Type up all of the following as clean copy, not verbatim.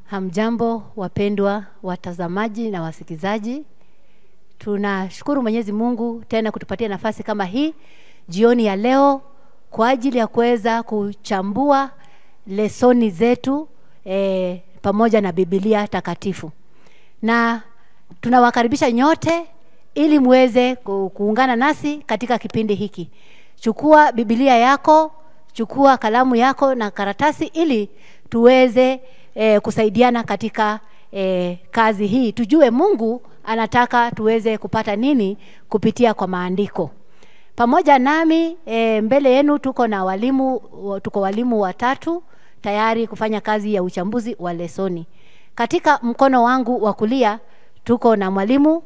Hamjambo wapendwa watazamaji na wasikizaji. Tunashukuru Mwenyezi Mungu tena kutupatia nafasi kama hii jioni ya leo kwa ajili ya kuweza kuchambua lesoni zetu pamoja na Biblia takatifu. Na tunawakaribisha nyote ili muweze kuungana nasi katika kipindi hiki. Chukua Biblia yako, chukua kalamu yako na karatasi ili tuweze kusaidiana katika kazi hii. Tujue Mungu anataka tuweze kupata nini kupitia kwa maandiko. Pamoja nami mbele yenu tuko walimu watatu tayari kufanya kazi ya uchambuzi wa lesoni. Katika mkono wangu wa kulia tuko na mwalimu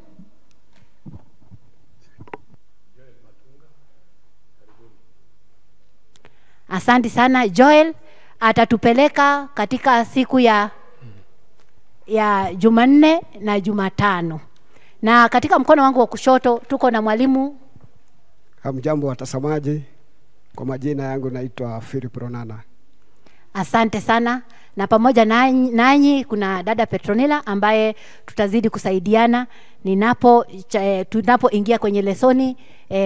Asante sana Joel. Atatupeleka katika siku ya Jumanne na Jumatano. Na katika mkono wangu wa kushoto tuko na mwalimu. Hamjambo watazamaji, kwa majina yangu naitwa Philip Ronana. Asante sana. Na pamoja nanyi kuna dada Petronila ambaye tutazidi kusaidiana tunapoingia kwenye lesoni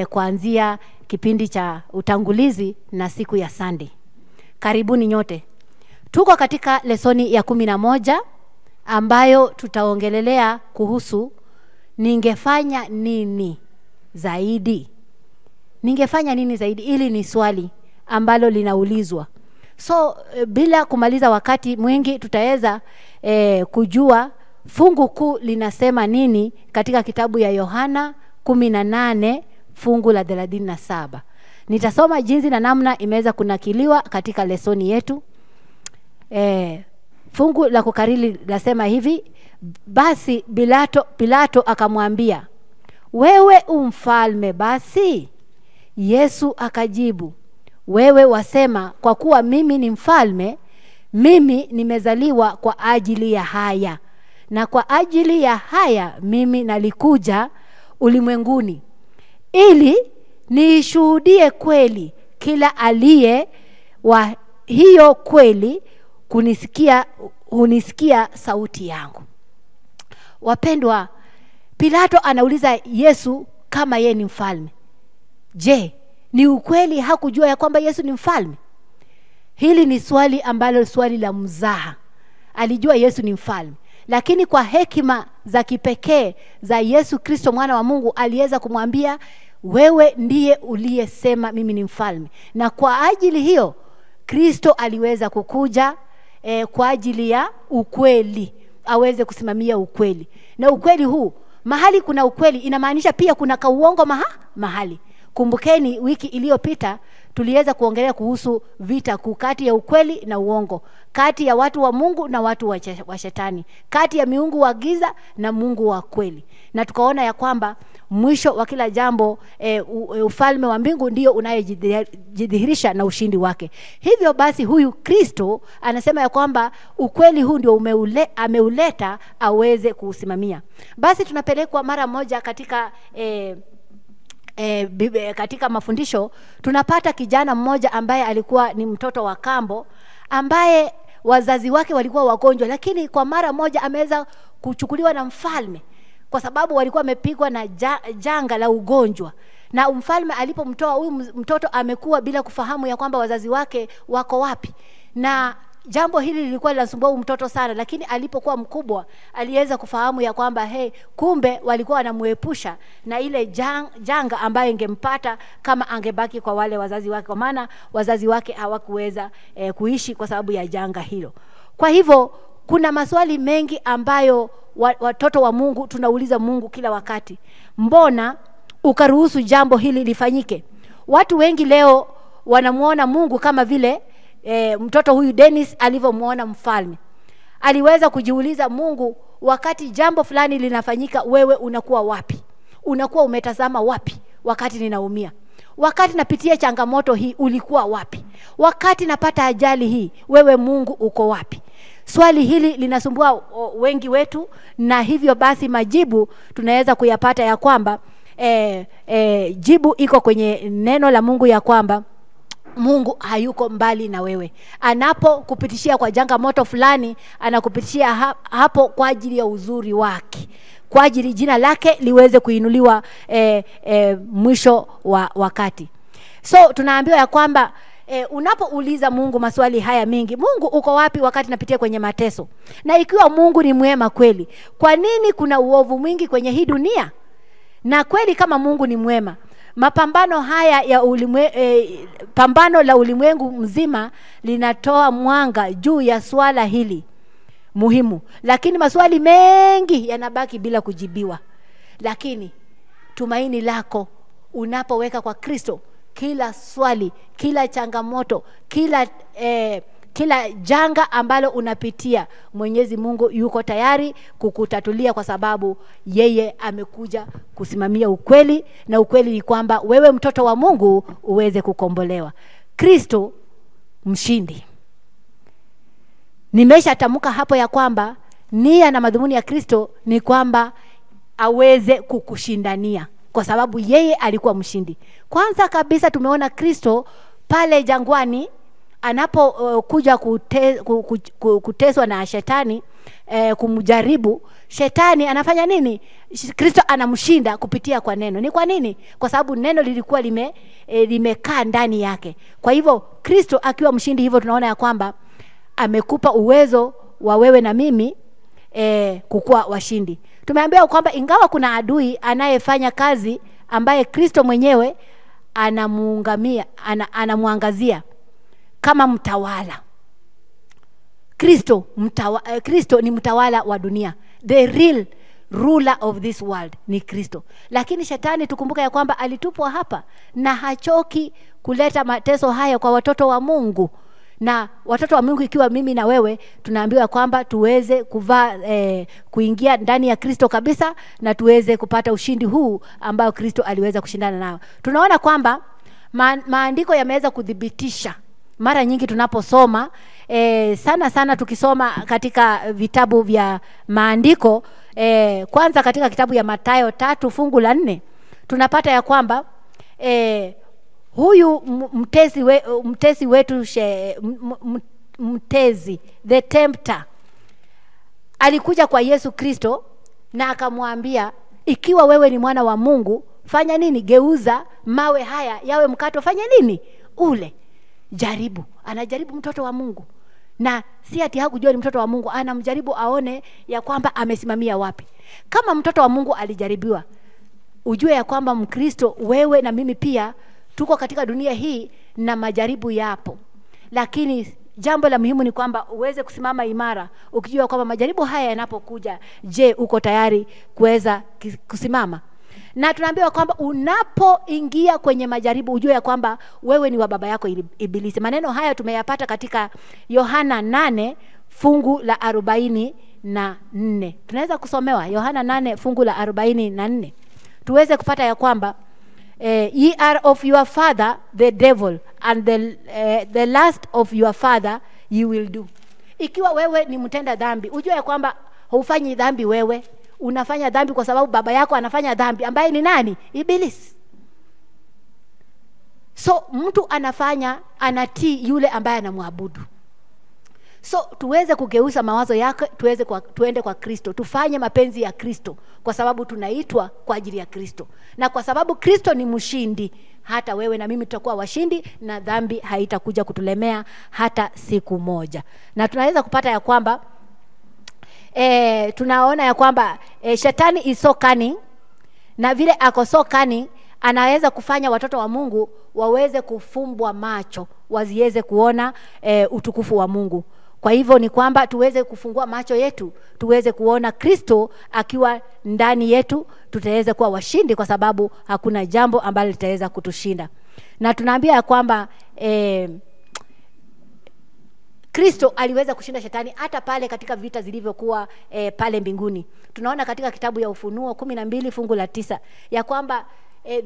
kuanzia kipindi cha utangulizi na siku ya Sunday. Karibuni nyote. Tuko katika lesoni ya 11 ambayo tutaongelelea kuhusu ningefanya nini zaidi. Ningefanya nini zaidi? Ili ni swali ambalo linaulizwa. So bila kumaliza wakati mwingi tutaweza kujua fungu kuu linasema nini katika kitabu ya Yohana 18 fungu la 37. Nitasoma jinsi na namna imeweza kunakiliwa katika lesoni yetu. Fungu la kukariri lasema hivi: basi Pilato akamwambia, wewe umfalme basi? Yesu akajibu, wewe wasema kwa kuwa mimi ni mfalme. Mimi nimezaliwa kwa ajili ya haya, na kwa ajili ya haya mimi nalikuja ulimwenguni, ili nishuhudie kweli. Kila aliye wa hiyo kweli hunisikia sauti yangu. Wapendwa, Pilato anauliza Yesu kama yeye ni mfalme. Je, ni ukweli hakujua ya kwamba Yesu ni mfalme? Hili ni swali ambalo swali la mzaha. Alijua Yesu ni mfalme, lakini kwa hekima za kipekee za Yesu Kristo mwana wa Mungu aliweza kumwambia, wewe ndiye uliyesema mimi ni mfalme. Na kwa ajili hiyo Kristo aliweza kukuja kwa ajili ya ukweli, aweze kusimamia ukweli. Na ukweli huu, mahali kuna ukweli inamaanisha pia kuna kauongo mahali. Kumbukeni wiki iliyopita tuliweza kuongelea kuhusu vita kati ya ukweli na uongo, kati ya watu wa Mungu na watu wa shetani, kati ya miungu wa giza na Mungu wa kweli. Na tukaona ya kwamba mwisho wa kila jambo ufalme wa mbingu ndio unayejidhihirisha na ushindi wake. Hivyo basi huyu Kristo anasema ya kwamba ukweli huu ndio ameuleta aweze kuusimamia. Basi tunapelekwa mara moja katika katika mafundisho. Tunapata kijana mmoja ambaye alikuwa ni mtoto wa kambo, ambaye wazazi wake walikuwa wagonjwa, lakini kwa mara moja ameweza kuchukuliwa na mfalme kwa sababu walikuwa wamepigwa na janga la ugonjwa. Na mfalme alipomtoa huyu mtoto amekuwa bila kufahamu ya kwamba wazazi wake wako wapi. Na jambo hili lilikuwa linasumbua mtoto sana, lakini alipokuwa mkubwa aliweza kufahamu ya kwamba kumbe walikuwa wanamuepusha na ile janga ambayo ingempata kama angebaki kwa wale wazazi wake, kwa maana wazazi wake hawakuweza kuishi kwa sababu ya janga hilo. Kwa hivyo kuna maswali mengi ambayo watoto wa Mungu tunauliza Mungu kila wakati. Mbona ukaruhusu jambo hili lifanyike? Watu wengi leo wanamuona Mungu kama vile mtoto huyu Dennis alivyomuona mfalme. Aliweza kujiuliza, Mungu, wakati jambo fulani linafanyika, wewe unakuwa wapi? Unakuwa umetazama wapi wakati ninaumia? Wakati napitia changamoto hii ulikuwa wapi? Wakati napata ajali hii, wewe Mungu uko wapi? Swali hili linasumbua wengi wetu, na hivyo basi majibu tunaweza kuyapata ya kwamba jibu iko kwenye neno la Mungu ya kwamba Mungu hayuko mbali na wewe. Anapokupitishia kwa changamoto fulani, anakupitishia hapo kwa ajili ya uzuri wake, kwa ajili jina lake liweze kuinuliwa mwisho wa wakati. So tunaambiwa ya kwamba unapouliza Mungu maswali haya mingi, Mungu uko wapi wakati napitia kwenye mateso? Na ikiwa Mungu ni mwema kweli, kwa nini kuna uovu mwingi kwenye hii dunia? Na kweli kama Mungu ni mwema, mapambano haya ya pambano la ulimwengu mzima linatoa mwanga juu ya swala hili muhimu, lakini maswali mengi yanabaki bila kujibiwa. Lakini tumaini lako unapoweka kwa Kristo, kila swali, kila changamoto, kila janga ambalo unapitia, Mwenyezi Mungu yuko tayari kukutatulia, kwa sababu yeye amekuja kusimamia ukweli, na ukweli ni kwamba wewe mtoto wa Mungu uweze kukombolewa. Kristo mshindi. Nimeshatamka hapo ya kwamba nia na madhumuni ya Kristo ni kwamba aweze kukushindania, kwa sababu yeye alikuwa mshindi. Kwanza kabisa tumeona Kristo pale jangwani anapokuja kuteswa na shetani, kumjaribu shetani, anafanya nini? Kristo anamshinda kupitia kwa neno. Ni kwa nini? Kwa sababu neno lilikuwa limekaa ndani yake. Kwa hivyo Kristo akiwa mshindi, hivyo tunaona ya kwamba amekupa uwezo wa wewe na mimi kukuwa washindi. Tumeambiwa kwamba ingawa kuna adui anayefanya kazi ambaye Kristo mwenyewe anamuangazia kama mtawala. Kristo ni mtawala wa dunia. The real ruler of this world ni Kristo. Lakini shetani, tukumbuka ya kwamba alitupwa hapa, na hachoki kuleta mateso haya kwa watoto wa Mungu. Na watoto wa Mungu, ikiwa mimi na wewe, tunaambiwa kwamba tuweze kuingia ndani ya Kristo kabisa, na tuweze kupata ushindi huu ambao Kristo aliweza kushindana nao. Tunaona kwamba maandiko yameweza kudhibitisha mara nyingi tunaposoma, sana tukisoma katika vitabu vya maandiko, kwanza katika kitabu ya Mathayo 3 fungu la 4, tunapata ya kwamba huyu mtezi, the tempter, alikuja kwa Yesu Kristo na akamwambia, ikiwa wewe ni mwana wa Mungu, fanya nini? Geuza mawe haya yawe mkate, fanya nini? Ule. Jaribu. Anajaribu mtoto wa Mungu, na si ati hakujua ni mtoto wa Mungu, anamjaribu aone ya kwamba amesimamia wapi. Kama mtoto wa Mungu alijaribiwa, ujue ya kwamba Mkristo, wewe na mimi pia tuko katika dunia hii na majaribu yapo. Lakini jambo la muhimu ni kwamba uweze kusimama imara, ukijua kwamba majaribu haya yanapokuja, je, uko tayari kuweza kusimama? Na tunaambiwa kwamba unapoingia kwenye majaribu, ujue ya kwamba wewe ni wa baba yako Ibilisi. Maneno haya tumeyapata katika Yohana 8 fungu la 44. Tunaweza kusomewa Yohana 8 fungu la 44, tuweze kupata ya kwamba ye are of your father the devil, and the lust of your father you will do. Ikiwa wewe ni mtenda dhambi, ujue ya kwamba hufanyi dhambi wewe, unafanya dhambi kwa sababu baba yako anafanya dhambi, ambaye ni nani? Ibilisi. So mtu anatii yule ambaye anamwabudu. So tuweze kugeuza mawazo yake, tuende kwa Kristo, tufanye mapenzi ya Kristo, kwa sababu tunaitwa kwa ajili ya Kristo. Na kwa sababu Kristo ni mshindi, hata wewe na mimi tutakuwa washindi, na dhambi haitakuja kutulemea hata siku moja. Na tunaweza kupata ya kwamba tunaona ya kwamba shetani is so cunning, na vile ako so cunning, anaweza kufanya watoto wa Mungu waweze kufumbwa macho, wasiweze kuona utukufu wa Mungu. Kwa hivyo ni kwamba tuweze kufungua macho yetu, tuweze kuona Kristo akiwa ndani yetu, tutaweza kuwa washindi, kwa sababu hakuna jambo ambalo litaweza kutushinda. Na tunaambia ya kwamba Kristo aliweza kushinda shetani hata pale katika vita zilivyokuwa pale mbinguni. Tunaona katika kitabu ya Ufunuo 12 fungu la 9 ya kwamba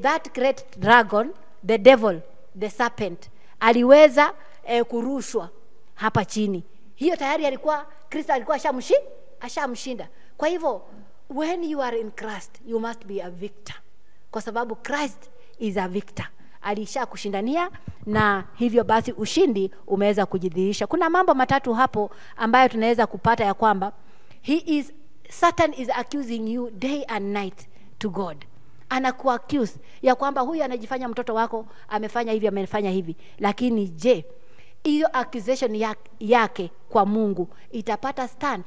that great dragon, the devil, the serpent, aliweza kurushwa hapa chini. Hiyo tayari Kristo alikuwa ashamshinda. Kwa hivyo when you are in Christ, you must be a victor, kwa sababu Christ is a victor. alishakushindania, na hivyo basi ushindi umeweza kujidhihirisha. Kuna mambo matatu hapo ambayo tunaweza kupata ya kwamba Satan is accusing you day and night to God. Anakuaccuse ya kwamba huyu anajifanya mtoto wako, amefanya hivi, amefanya hivi. Lakini je, hiyo accusation yake kwa Mungu itapata stand?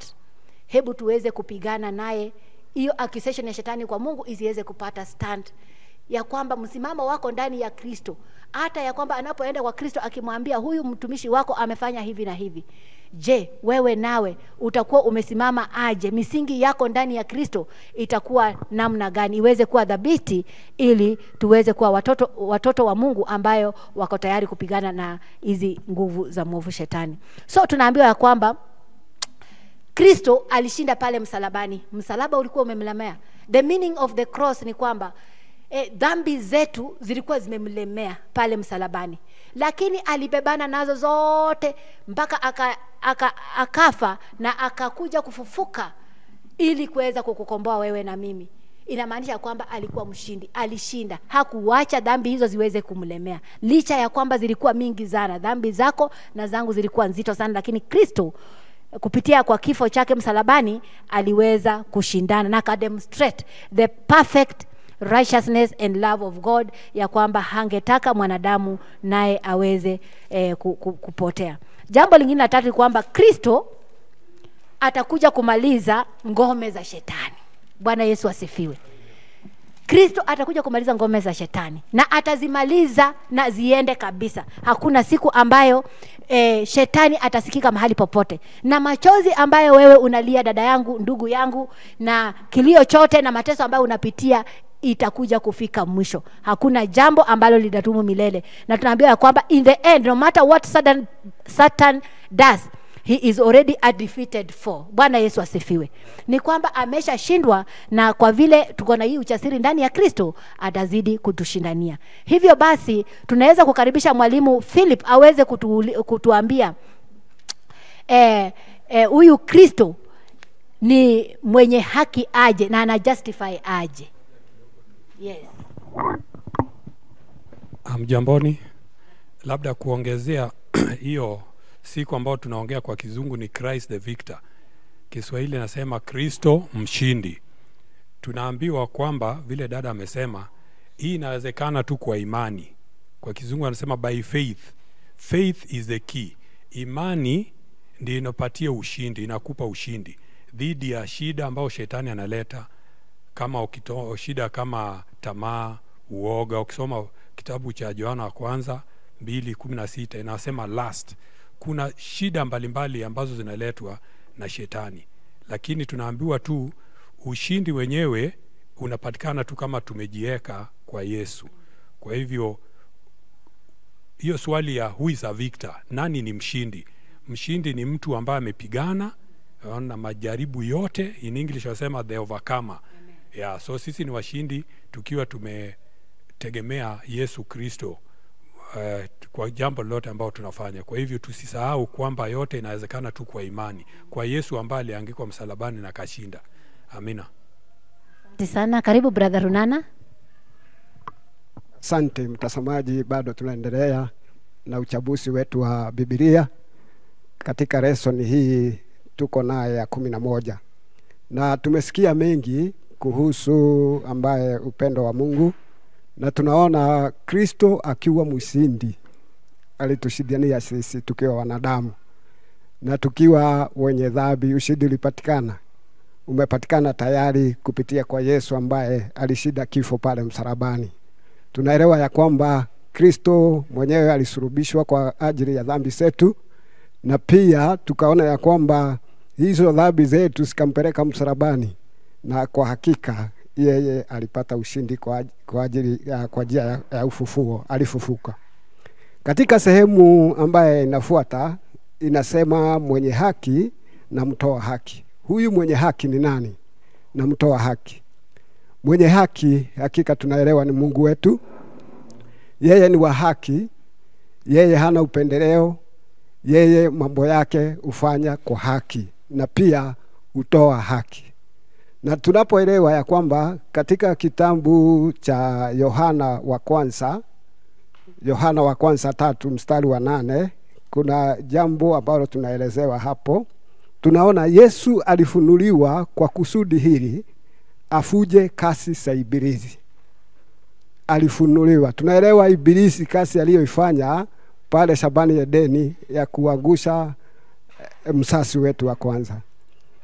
Hebu tuweze kupigana naye hiyo accusation ya shetani kwa Mungu isiweze kupata stand, ya kwamba msimamo wako ndani ya Kristo, hata ya kwamba anapoenda kwa Kristo akimwambia huyu mtumishi wako amefanya hivi na hivi. Je, wewe nawe utakuwa umesimama aje? Misingi yako ndani ya Kristo itakuwa namna gani iweze kuwa dhabiti, ili tuweze kuwa watoto wa Mungu ambayo wako tayari kupigana na hizi nguvu za mwovu shetani. So tunaambiwa ya kwamba Kristo alishinda pale msalabani. Msalaba ulikuwa umemlemea. The meaning of the cross ni kwamba dhambi zetu zilikuwa zimemlemea pale msalabani, lakini alibebana nazo zote mpaka akafa na akakuja kufufuka ili kuweza kukukomboa wewe na mimi. Inamaanisha kwamba alikuwa mshindi, alishinda. Hakuacha dhambi hizo ziweze kumlemea, licha ya kwamba zilikuwa mingi sana. Dhambi zako na zangu zilikuwa nzito sana, lakini Kristo kupitia kwa kifo chake msalabani aliweza kushindana na akademonstrate the perfect righteousness and love of God, ya kwamba hangetaka mwanadamu naye aweze kupotea. Jambo lingine la tatu kwamba Kristo atakuja kumaliza ngome za shetani. Bwana Yesu asifiwe. Kristo atakuja kumaliza ngome za shetani, na atazimaliza na ziende kabisa. Hakuna siku ambayo shetani atasikika mahali popote. Na machozi ambayo wewe unalia, dada yangu, ndugu yangu, na kilio chote na mateso ambayo unapitia, itakuja kufika mwisho. Hakuna jambo ambalo litadumu milele. Na tunaambiwa ya kwamba in the end, no matter what Satan does, he is already a defeated foe. Bwana Yesu asifiwe. Ni kwamba ameshashindwa, na kwa vile tuko na hii uchasiri ndani ya Kristo, atazidi kutushindania. Hivyo basi tunaweza kukaribisha mwalimu Philip aweze kutuambia huyu Kristo ni mwenye haki aje na ana justify aje. Yes. Mjamboni, labda kuongezea hiyo siku ambayo tunaongea kwa kizungu ni Christ the Victor. Kiswahili nasema Kristo mshindi. Tunaambiwa kwamba vile dada amesema, hii inawezekana tu kwa imani. Kwa kizungu anasema by faith. Faith is the key. Imani ndiyo inapatia ushindi, inakupa ushindi dhidi ya shida ambayo shetani analeta, kama shida kama tamaa, uoga. Ukisoma kitabu cha Yohana wa kwanza 2:16 inasema lust. Kuna shida mbalimbali ambazo zinaletwa na shetani, lakini tunaambiwa tu ushindi wenyewe unapatikana tu kama tumejiweka kwa Yesu. Kwa hivyo hiyo swali ya who is a victor, nani ni mshindi? Mshindi ni mtu ambaye amepigana na majaribu yote. In English wasema the overcomer. Yeah, so sisi ni washindi tukiwa tumetegemea Yesu Kristo kwa jambo lolote ambao tunafanya. Kwa hivyo tusisahau kwamba yote inawezekana tu kwa imani kwa Yesu ambaye aliangikwa msalabani na kashinda. Amina. Asante sana. Karibu brother Runana. Asante mtazamaji, bado tunaendelea na uchabuzi wetu wa Biblia. Katika lesson hii tuko naye ya 11. Na tumesikia mengi kuhusu ambaye upendo wa Mungu, na tunaona Kristo akiwa mshindi alitushindania sisi tukiwa wanadamu, na tukiwa wenye dhambi ushindi ulipatikana. Umepatikana tayari kupitia kwa Yesu ambaye alishinda kifo pale msalabani. Tunaelewa ya kwamba Kristo mwenyewe alisulubishwa kwa ajili ya dhambi zetu, na pia tukaona ya kwamba hizo dhambi zetu zikampeleka msalabani, na kwa hakika yeye alipata ushindi kwa njia ya ufufuo, alifufuka. Katika sehemu ambaye inafuata inasema mwenye haki na mtoa haki. Huyu mwenye haki ni nani na mtoa haki? Mwenye haki hakika tunaelewa ni Mungu wetu. Yeye ni wa haki, yeye hana upendeleo, yeye mambo yake ufanya kwa haki na pia utoa haki. Na tunapoelewa ya kwamba katika kitabu cha Yohana wa kwanza Yohana wa kwanza 3 mstari wa 8, kuna jambo ambalo tunaelezewa hapo. Tunaona Yesu alifunuliwa kwa kusudi hili, afuje kasi za ibilisi. Alifunuliwa. Tunaelewa ibilisi kasi aliyoifanya pale shambani Edeni ya kuangusha msasi wetu wa kwanza.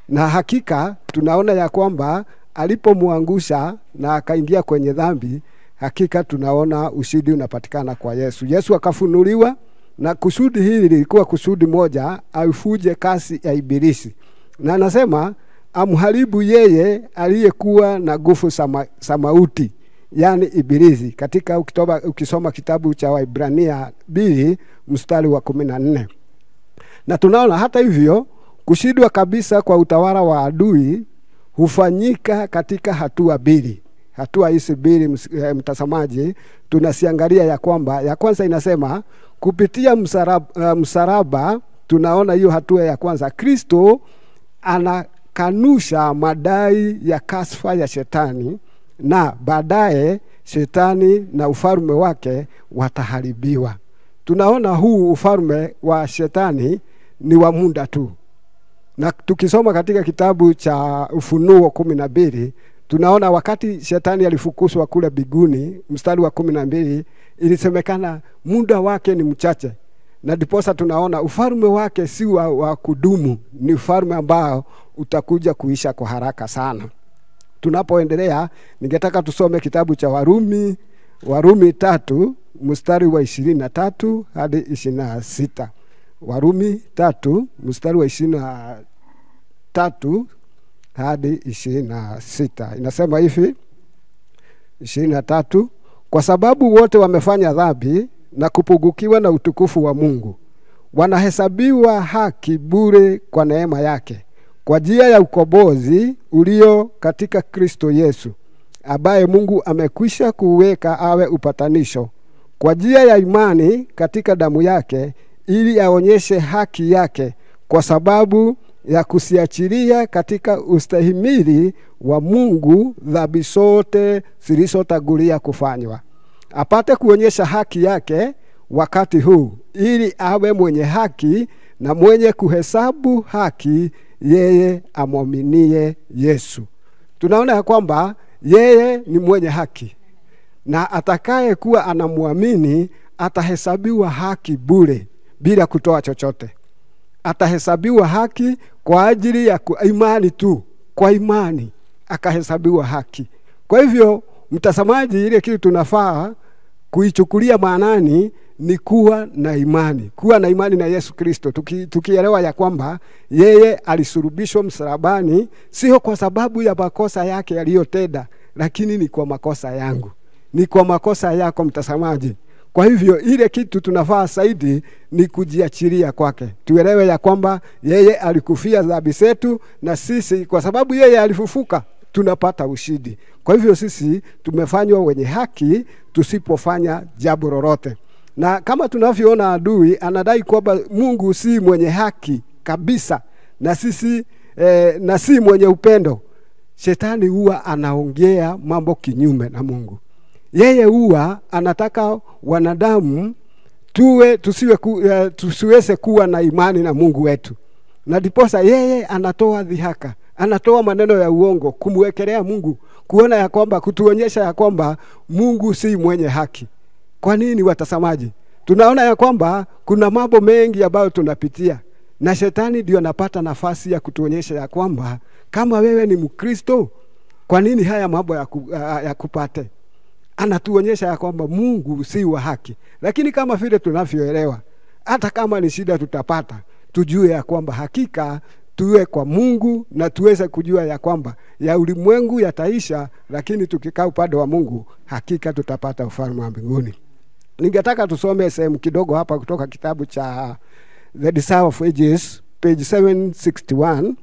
Na hakika tunaona ya kwamba alipomuangusha na akaingia kwenye dhambi, hakika tunaona ushindi unapatikana kwa Yesu. Yesu akafunuliwa, na kusudi hili lilikuwa kusudi moja, afuje kasi ya ibilisi. Na anasema amharibu yeye aliyekuwa na nguvu za mauti, yani ibilisi, katika ukisoma kitabu cha Waebrania 2 mstari wa 14. Na tunaona hata hivyo kushindwa kabisa kwa utawala wa adui hufanyika katika hatua mbili. Hatua hizi mbili, mtazamaji, tunasiangalia ya kwamba ya kwanza inasema kupitia msalaba. Tunaona hiyo hatua ya kwanza, Kristo anakanusha madai ya kashfa ya shetani, na baadaye shetani na ufalme wake wataharibiwa. Tunaona huu ufalme wa shetani ni wa muda tu. Na tukisoma katika kitabu cha Ufunuo 12, tunaona wakati shetani alifukuzwa kule biguni, mstari wa 12, ilisemekana muda wake ni mchache. Na diposa tunaona ufalme wake si wa kudumu, ni ufalme ambao utakuja kuisha kwa haraka sana. Tunapoendelea, ningetaka tusome kitabu cha Warumi 3 mstari wa 23 hadi 26. Warumi 3 mstari wa 23 hadi 26. Inasema hivi, 23, kwa sababu wote wamefanya dhambi na kupungukiwa na utukufu wa Mungu, wanahesabiwa haki bure kwa neema yake, kwa njia ya ukombozi ulio katika Kristo Yesu, ambaye Mungu amekwisha kuweka awe upatanisho kwa njia ya imani katika damu yake, ili aonyeshe haki yake kwa sababu ya kusiachilia katika ustahimili wa Mungu dhambi zote zilizotangulia kufanywa, apate kuonyesha haki yake wakati huu, ili awe mwenye haki na mwenye kuhesabu haki yeye amwaminie Yesu. Tunaona ya kwamba yeye ni mwenye haki, na atakaye kuwa anamwamini atahesabiwa haki bure bila kutoa chochote. Atahesabiwa haki kwa ajili ya imani tu, kwa imani akahesabiwa haki. Kwa hivyo mtazamaji, ile kitu tunafaa kuichukulia maanani ni kuwa na imani. Kuwa na imani na Yesu Kristo. Tukielewa ya kwamba yeye alisulubishwa msalabani sio kwa sababu ya makosa yake aliyotenda, lakini ni kwa makosa yangu, ni kwa makosa yako mtazamaji. Kwa hivyo ile kitu tunafaa zaidi ni kujiachilia kwake. Tuelewe ya kwamba yeye alikufia dhambi zetu, na sisi kwa sababu yeye alifufuka tunapata ushindi. Kwa hivyo sisi tumefanywa wenye haki tusipofanya jambo lolote. Na kama tunavyoona adui anadai kwamba Mungu si mwenye haki kabisa, na sisi na si mwenye upendo. Shetani huwa anaongea mambo kinyume na Mungu. Yeye huwa anataka wanadamu tusiweze kuwa na imani na Mungu wetu. Na diposa yeye anatoa dhihaka, anatoa maneno ya uongo kumwekelea Mungu, kuona ya kwamba, kutuonyesha ya kwamba Mungu si mwenye haki. Kwa nini watazamaji? Tunaona ya kwamba kuna mambo mengi ambayo tunapitia, na shetani ndio anapata nafasi ya kutuonyesha ya kwamba kama wewe ni Mkristo, kwa nini haya mambo ya kupate? Anatuonyesha ya kwamba Mungu si wa haki. Lakini kama vile tunavyoelewa, hata kama ni shida tutapata, tujue ya kwamba hakika tuwe kwa Mungu, na tuweze kujua ya kwamba ya ulimwengu yataisha, lakini tukikaa upande wa Mungu hakika tutapata ufalme wa mbinguni. Ningetaka tusome sehemu kidogo hapa kutoka kitabu cha The Desire of Ages page 761.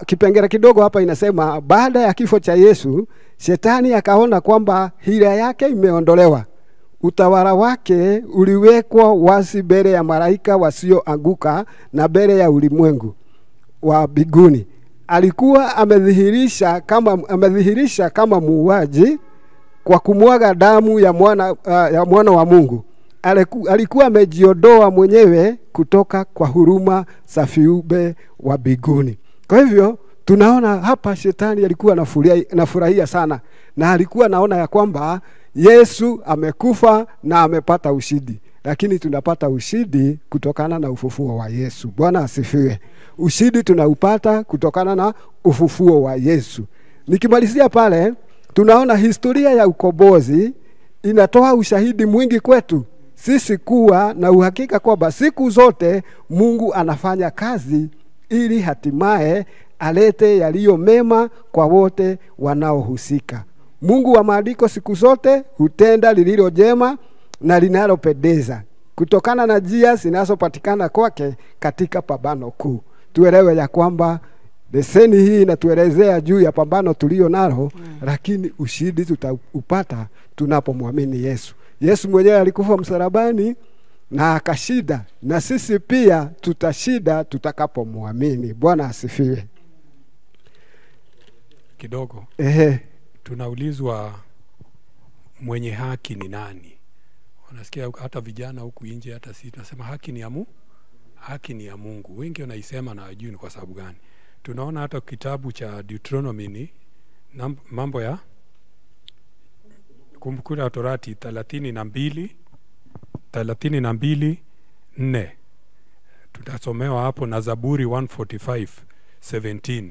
Kipengele kidogo hapa inasema, baada ya kifo cha Yesu, shetani akaona kwamba hila yake imeondolewa. Utawala wake uliwekwa wazi mbele ya malaika wasioanguka na mbele ya ulimwengu wa mbinguni. Alikuwa amedhihirisha kama muuaji kwa kumwaga damu ya mwana wa Mungu alikuwa amejiondoa mwenyewe kutoka kwa huruma za viumbe wa mbinguni. Kwa hivyo tunaona hapa shetani alikuwa anafurahia sana, na alikuwa naona ya kwamba Yesu amekufa na amepata ushindi. Lakini tunapata ushindi kutokana na ufufuo wa Yesu. Bwana asifiwe. Ushindi tunaupata kutokana na ufufuo wa Yesu. Nikimalizia pale, tunaona historia ya ukombozi inatoa ushahidi mwingi kwetu sisi kuwa na uhakika kwamba siku zote Mungu anafanya kazi ili hatimaye alete yaliyo mema kwa wote wanaohusika. Mungu wa maandiko siku zote hutenda lililo jema na linalopendeza kutokana na njia zinazopatikana kwake katika pambano kuu. Tuelewe ya kwamba leseni hii inatuelezea juu ya pambano tulio nalo, lakini ushindi tutaupata tunapomwamini Yesu. Yesu mwenyewe alikufa msalabani na akashinda, na sisi pia tutashinda tutakapomwamini. Bwana asifiwe. Kidogo. Tunaulizwa mwenye haki ni nani? Unasikia hata vijana huku nje, hata sisi tunasema haki ni ya Mungu. Haki ni ya Mungu. Wengi wanaisema na hawajui ni kwa sababu gani. Tunaona hata kitabu cha Deuteronomy ni mambo ya Kumbukumbu la Torati 32:4. Tutasomewa hapo na Zaburi 145:17.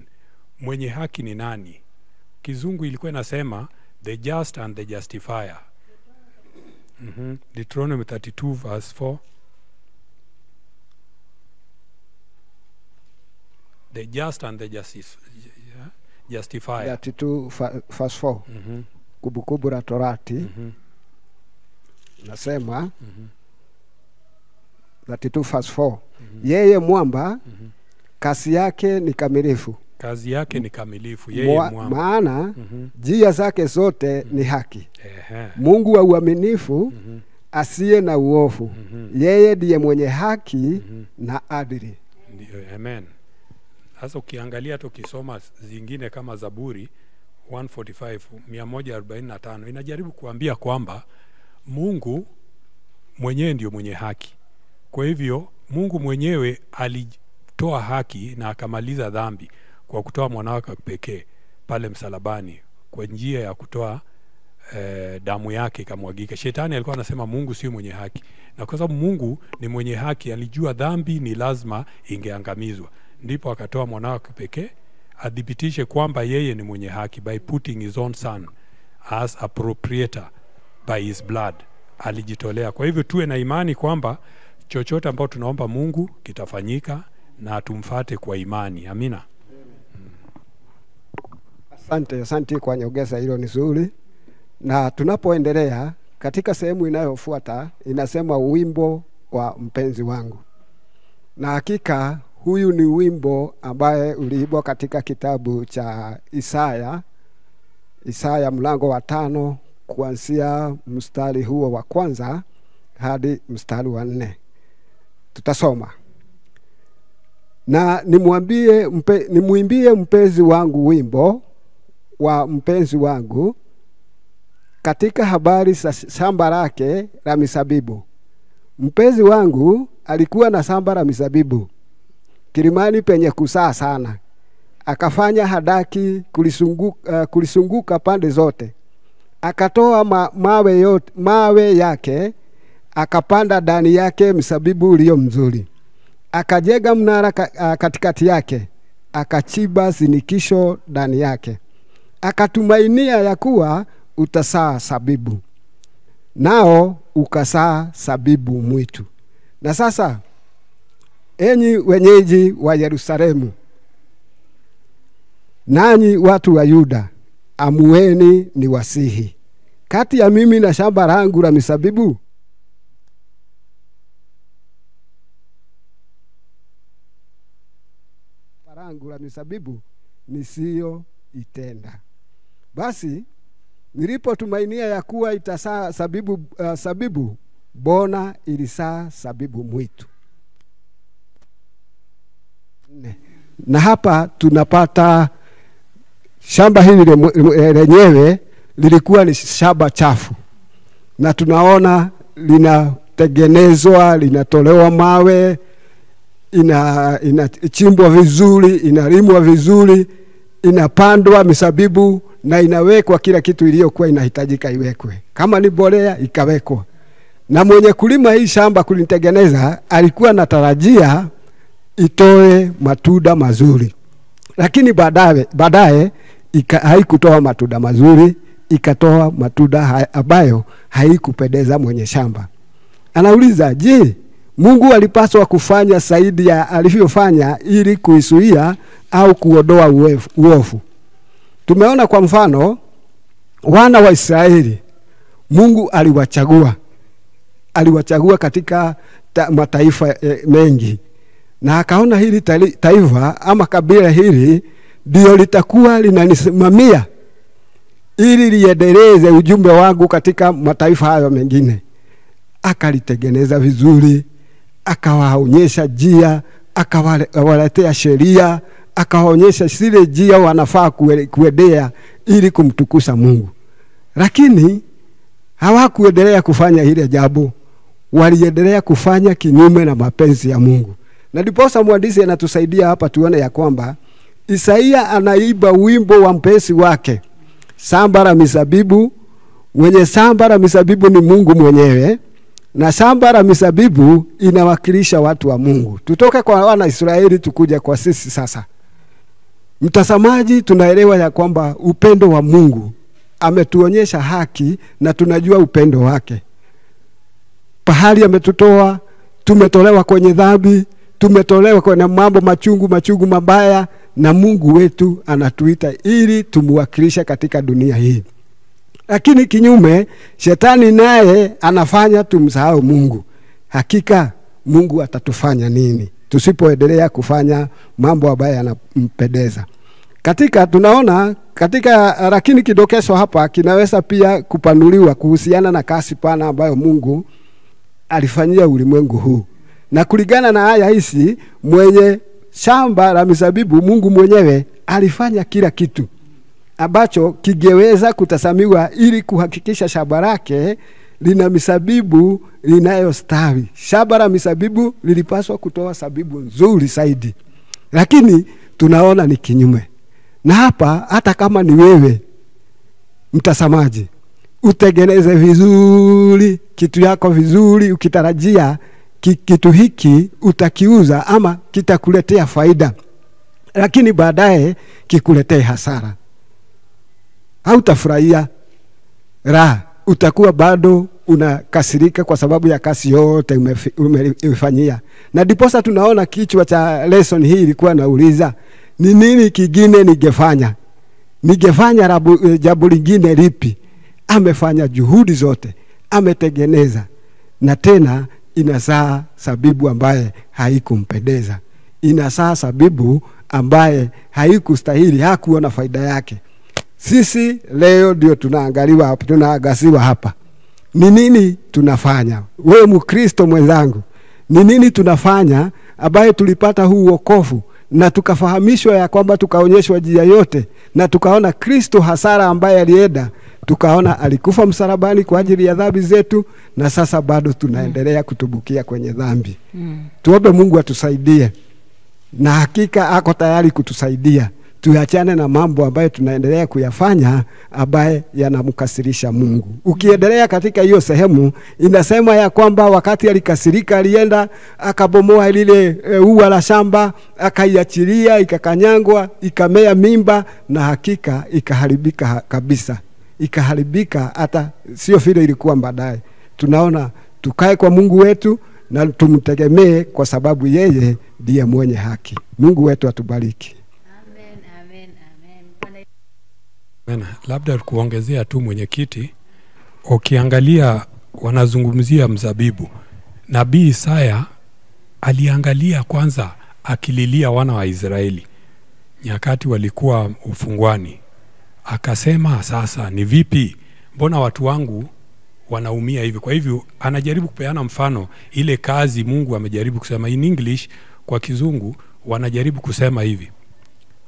Mwenye haki ni nani? Kizungu ilikuwa inasema the just and the justifier. Deuteronomy 32:4. The just and the justifier. 32:4. Kumbukumbu la Torati nasema 32:4. Yeye mwamba kazi yake ni kamilifu. Kazi yake ni kamilifu, yeye mwamba. Maana njia zake zote ni haki. Mungu wa uaminifu asiye na uovu. Yeye ndiye mwenye haki na adili. Amen. Sasa ukiangalia hata ukisoma zingine kama Zaburi 145 inajaribu kuambia kwamba Mungu mwenyewe ndio mwenye haki. Kwa hivyo Mungu mwenyewe alitoa haki na akamaliza dhambi kwa kutoa mwana wake pekee pale msalabani kwa njia ya kutoa damu yake ikamwagika. Shetani alikuwa anasema Mungu sio mwenye haki, na kwa sababu Mungu ni mwenye haki alijua dhambi ni lazima ingeangamizwa, ndipo akatoa mwana wake pekee adhibitishe kwamba yeye ni mwenye haki by putting his own son as a proprietor by his blood. Alijitolea. Kwa hivyo tuwe na imani kwamba chochote ambao tunaomba Mungu kitafanyika na tumfuate kwa imani. Amina. Asante kwa nyongeza hilo ni nzuri. Na tunapoendelea katika sehemu inayofuata inasema wimbo wa mpenzi wangu. Na hakika huyu ni wimbo ambaye uliimbwa katika kitabu cha Isaya mlango wa 5 kuanzia mstari huo wa kwanza hadi mstari wa 4. Tutasoma. Na nimuimbie mpenzi wangu wimbo wa mpenzi wangu katika habari za shamba lake la mizabibu. Mpenzi wangu alikuwa na shamba la mizabibu kilimani penye kusaa sana. Akafanya hadaki kulisunguka pande zote. Akatoa mawe yake, akapanda ndani yake mzabibu ulio mzuri. Akajega mnara katikati yake, akachimba zinikisho ndani yake. Akatumainia ya kuwa utasaa zabibu, nao ukasaa zabibu mwitu. Na sasa, enyi wenyeji wa Yerusalemu, nanyi watu wa Yuda, amueni ni wasihi. Kati ya mimi na shamba langu la mizabibu, nisio itenda. Basi nilipotumainia ya kuwa itasaa zabibu, bona ilisaa zabibu mwitu. Na hapa tunapata shamba hili lenyewe lilikuwa ni shamba chafu, na tunaona linatengenezwa, linatolewa mawe, inachimbwa vizuri, inalimwa vizuri, inapandwa misabibu na inawekwa kila kitu iliyokuwa inahitajika iwekwe. Kama ni mbolea ikawekwa. Na mwenye kulima hii shamba kulitengeneza alikuwa anatarajia itoe matunda mazuri. Lakini baadaye haikutoa matunda mazuri, ikatoa matunda ambayo haikupendeza mwenye shamba. Anauliza, je, Mungu alipaswa kufanya zaidi ya alivyofanya ili kuisuia au kuondoa uovu? Tumeona kwa mfano wana wa Israeli, Mungu aliwachagua katika mataifa mengi, na akaona hili taifa ama kabila hili ndio litakuwa linanisimamia ili liendeleze ujumbe wangu katika mataifa hayo mengine. Akalitengeneza vizuri, akawaonyesha njia, akawaletea sheria, akawaonyesha zile njia wanafaa kuendea ili kumtukuza Mungu. Lakini hawakuendelea kufanya ile jambo, waliendelea kufanya kinyume na mapenzi ya Mungu. Na ndiposa mwandishi anatusaidia hapa tuone ya kwamba Isaia anaimba wimbo wa mpenzi wake, shamba la mizabibu. Mwenye shamba la mizabibu ni Mungu mwenyewe, na shamba la mizabibu inawakilisha watu wa Mungu. Tutoke kwa wana Israeli tukuja kwa sisi sasa. Mtazamaji, tunaelewa ya kwamba upendo wa Mungu, ametuonyesha haki na tunajua upendo wake. Pahali ametutoa, tumetolewa kwenye dhambi, tumetolewa kwenye mambo machungu mabaya, na Mungu wetu anatuita ili tumuwakilisha katika dunia hii. Lakini kinyume, shetani naye anafanya tumsahau Mungu. Hakika Mungu atatufanya nini tusipoendelea kufanya mambo ambayo yanampendeza? Tunaona katika, lakini kidokezo hapa kinaweza pia kupanuliwa kuhusiana na kasi pana ambayo Mungu alifanyia ulimwengu huu. Na kulingana na aya hizi, mwenye shamba la mizabibu, Mungu mwenyewe, alifanya kila kitu ambacho kingeweza kutazamiwa ili kuhakikisha shamba lake lina mizabibu linayostawi. Shamba la mizabibu lilipaswa kutoa zabibu nzuri zaidi, lakini tunaona ni kinyume. Na hapa, hata kama ni wewe mtazamaji, utengeneze vizuri kitu yako vizuri, ukitarajia kitu hiki utakiuza ama kitakuletea faida, lakini baadaye kikuletee hasara, hautafurahia. Utakuwa bado unakasirika kwa sababu ya kazi yote umefanyia. Na ndiposa tunaona kichwa cha lesson hii ilikuwa nauliza, ni nini kingine ningefanya? Ningefanya jambo lingine lipi? Amefanya juhudi zote, ametengeneza, na tena inazaa zabibu ambaye haikumpendeza. Inazaa zabibu ambaye haikustahili, hakuona faida yake. Sisi leo ndio tunaangaziwa hapa. Ni nini tunafanya? Wewe Mkristo mwenzangu, ni nini tunafanya ambaye tulipata huu wokovu na tukafahamishwa ya kwamba, tukaonyeshwa njia yote, na tukaona Kristo hasara ambaye alienda, tukaona alikufa msalabani kwa ajili ya dhambi zetu, na sasa bado tunaendelea kutubukia kwenye dhambi. Tuombe Mungu atusaidie, na hakika ako tayari kutusaidia. Tuachane na mambo ambayo tunaendelea kuyafanya ambaye yanamkasirisha Mungu. Ukiendelea katika hiyo sehemu, inasema ya kwamba wakati alikasirika, alienda akabomoa lile ua la shamba, akaiachilia, ikakanyangwa, ikamea mimba, na hakika ikaharibika kabisa. Ikaharibika hata sio vile ilikuwa baadaye. Tunaona tukae kwa Mungu wetu na tumtegemee, kwa sababu yeye ndiye mwenye haki. Mungu wetu atubariki. Labda kuongezea tu mwenyekiti, ukiangalia wanazungumzia mzabibu, Nabii Isaya aliangalia kwanza akililia wana wa Israeli nyakati walikuwa ufungwani. Akasema, sasa ni vipi? Mbona watu wangu wanaumia hivi? Kwa hivyo anajaribu kupeana mfano ile kazi Mungu amejaribu kusema. In English, kwa Kizungu wanajaribu kusema hivi.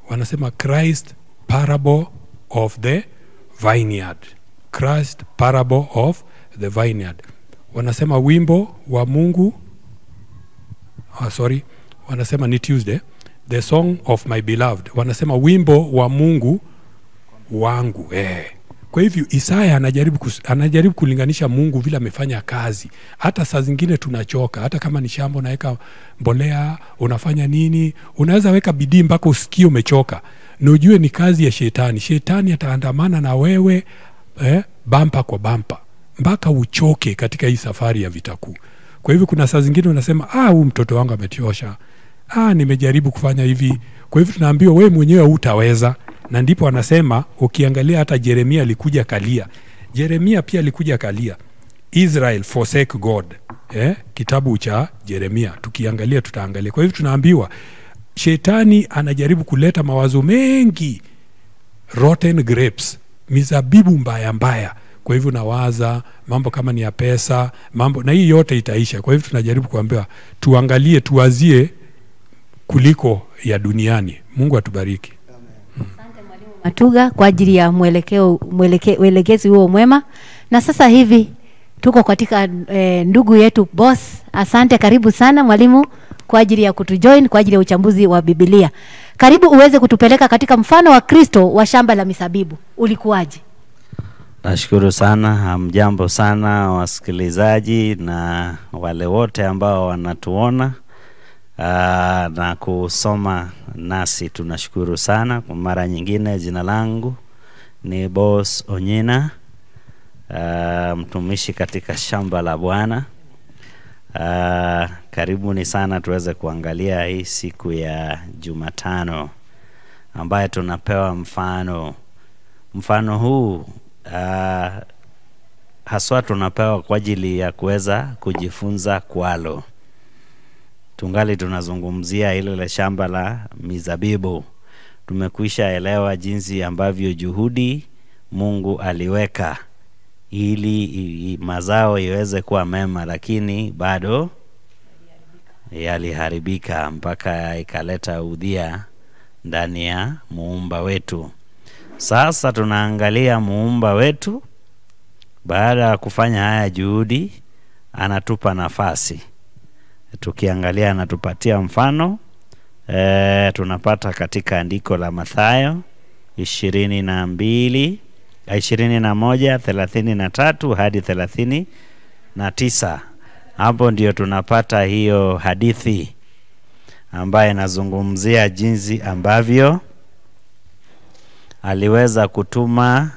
Wanasema Christ parable of the vineyard. Christ parable of the vineyard. Wanasema wimbo wa Mungu, wanasema ni Tuesday, the song of my beloved. Wanasema wimbo wa Mungu wangu. Kwa hivyo Isaya anajaribu kulinganisha Mungu vile amefanya kazi. Hata saa zingine tunachoka, hata kama ni shamba unaweka mbolea, unafanya nini, unaweza weka bidii mpaka usikie umechoka. Na ujue ni kazi ya shetani. Shetani ataandamana na wewe bampa kwa bampa mpaka uchoke katika hii safari ya vita kuu. Kwa hivyo kuna saa zingine unasema huyu mtoto wangu ametiosha. Nimejaribu kufanya hivi. Kwa hivyo tunaambiwa wewe mwenyewe hutaweza. Na ndipo anasema, ukiangalia hata Yeremia alikuja kalia. Yeremia pia alikuja kalia. Israel forsake God. Kitabu cha Yeremia. Tukiangalia tutaangalia. Kwa hivyo tunaambiwa shetani anajaribu kuleta mawazo mengi. Rotten grapes. Mizabibu mbaya mbaya. Kwa hivyo nawaza mambo kama ni ya pesa, mambo na hii yote itaisha. Kwa hivyo tunajaribu kuambiwa tuangalie, tuwazie kuliko ya Mungu atubariki. Asante mwalimu Matuga kwa ajili ya mwelekezi huo mwema. Na sasa hivi tuko katika ndugu yetu boss. Asante, karibu sana mwalimu kwa ajili ya kutujoin kwa ajili ya uchambuzi wa Biblia. Karibu uweze kutupeleka katika mfano wa Kristo wa shamba la mizabibu. Ulikuwaje? Nashukuru sana, hamjambo sana wasikilizaji na wale wote ambao wanatuona na kusoma nasi. Tunashukuru sana kwa mara nyingine. Jina langu ni Boss Onyina, mtumishi katika shamba la Bwana. Karibuni sana tuweze kuangalia hii siku ya Jumatano ambaye tunapewa mfano huu haswa tunapewa kwa ajili ya kuweza kujifunza kwalo. Tungali tunazungumzia ile shamba la mizabibu. Tumekwisha elewa jinsi ambavyo juhudi Mungu aliweka ili mazao iweze kuwa mema, lakini bado yaliharibika mpaka ikaleta udhia ndani ya muumba wetu. Sasa tunaangalia muumba wetu, baada ya kufanya haya juhudi anatupa nafasi. Tukiangalia anatupatia mfano tunapata katika andiko la Mathayo 21:33 hadi 39. Hapo ndio tunapata hiyo hadithi ambayo inazungumzia jinsi ambavyo aliweza kutuma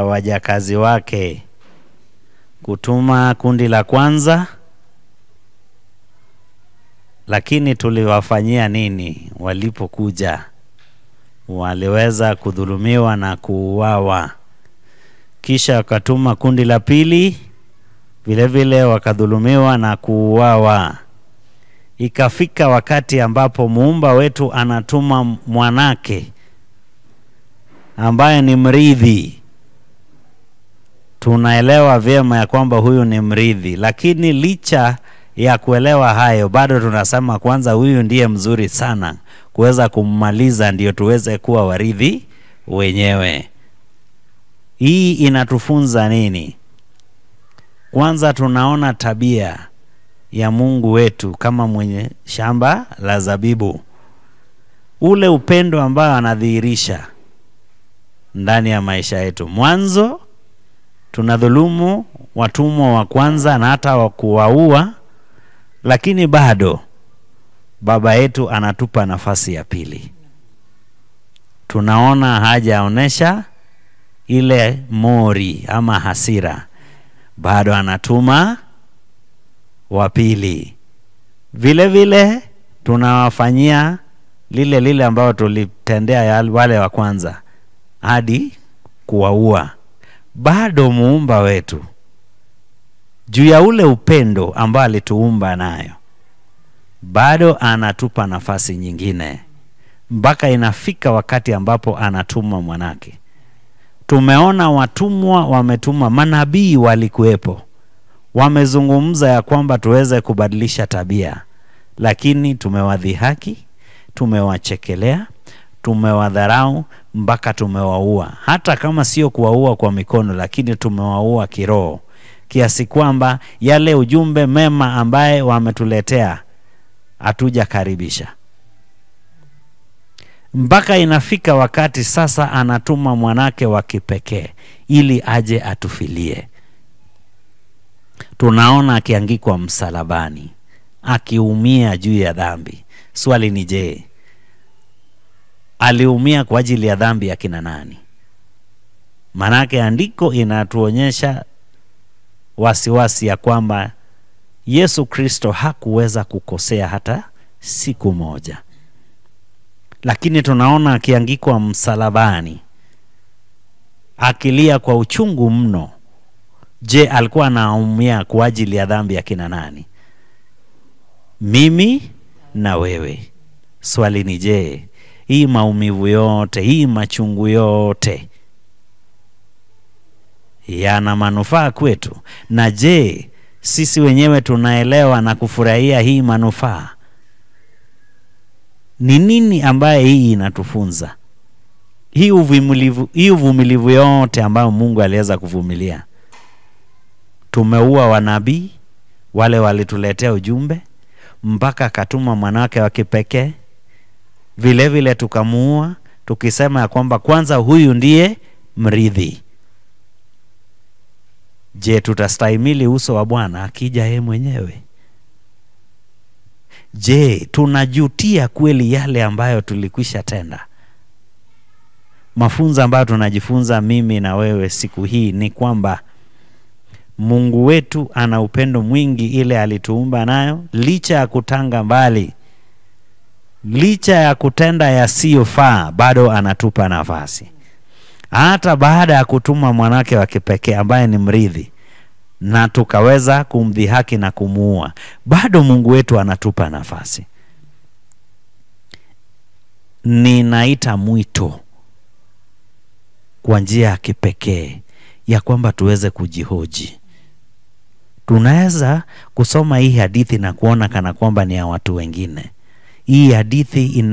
wajakazi wake, kutuma kundi la kwanza. Lakini tuliwafanyia nini walipokuja? Waliweza kudhulumiwa na kuuawa. Kisha wakatuma kundi la pili, vile vile wakadhulumiwa na kuuawa. Ikafika wakati ambapo muumba wetu anatuma mwanake ambaye ni mrithi. Tunaelewa vyema ya kwamba huyu ni mrithi, lakini licha ya kuelewa hayo bado tunasema kwanza huyu ndiye mzuri sana kuweza kummaliza ndio tuweze kuwa warithi wenyewe. Hii inatufunza nini? Kwanza tunaona tabia ya Mungu wetu kama mwenye shamba la zabibu. Ule upendo ambao anadhihirisha ndani ya maisha yetu. Mwanzo tunadhulumu watumwa wa kwanza na hata wa kuwaua, lakini bado baba yetu anatupa nafasi ya pili. Tunaona hajaonesha ile mori ama hasira, bado anatuma wa pili. Vile vile tunawafanyia lile ambao tulitendea wale wa kwanza hadi kuwaua. Bado muumba wetu juu ya ule upendo ambao alituumba nayo bado anatupa nafasi nyingine mpaka inafika wakati ambapo anatuma mwanake. Tumeona watumwa wametuma, manabii walikuwepo, wamezungumza ya kwamba tuweze kubadilisha tabia, lakini tumewadhihaki, tumewachekelea, tumewadharau mpaka tumewaua. Hata kama sio kuwaua kwa mikono, lakini tumewaua kiroho, kiasi kwamba yale ujumbe mema ambaye wametuletea hatuja karibisha. Mpaka inafika wakati sasa anatuma mwanake wa kipekee ili aje atufilie. Tunaona akiangikwa msalabani, akiumia juu ya dhambi. Swali ni je, aliumia kwa ajili ya dhambi ya kina nani? Manake andiko inatuonyesha wasiwasi ya kwamba Yesu Kristo hakuweza kukosea hata siku moja. Lakini tunaona akiangikwa msalabani, akilia kwa uchungu mno. Je, alikuwa anaumia kwa ajili ya dhambi ya kina nani? Mimi na wewe. Swali ni je, hii maumivu yote, hii machungu yote yana manufaa kwetu? Na je, sisi wenyewe tunaelewa na kufurahia hii manufaa? Ni nini ambaye hii inatufunza? Hii uvumilivu yote ambayo Mungu aliweza kuvumilia. Tumeua wanabii wale walituletea ujumbe, mpaka akatuma mwanawake wa kipekee. Vile vile tukamuua, tukisema ya kwamba kwanza huyu ndiye mrithi. Je, tutastahimili uso wa Bwana akija yeye mwenyewe? Je, tunajutia kweli yale ambayo tulikwisha tenda? Mafunzo ambayo tunajifunza mimi na wewe siku hii ni kwamba Mungu wetu ana upendo mwingi ile alituumba nayo, licha ya kutanga mbali, licha ya kutenda yasiyofaa, bado anatupa nafasi. Hata baada ya kutuma mwanake wa kipekee ambaye ni mrithi, na tukaweza kumdhihaki na kumuua, bado Mungu wetu anatupa nafasi. Ninaita mwito kwa njia ya kipekee ya kwamba tuweze kujihoji. Tunaweza kusoma hii hadithi na kuona kana kwamba ni ya watu wengine. Hii hadithi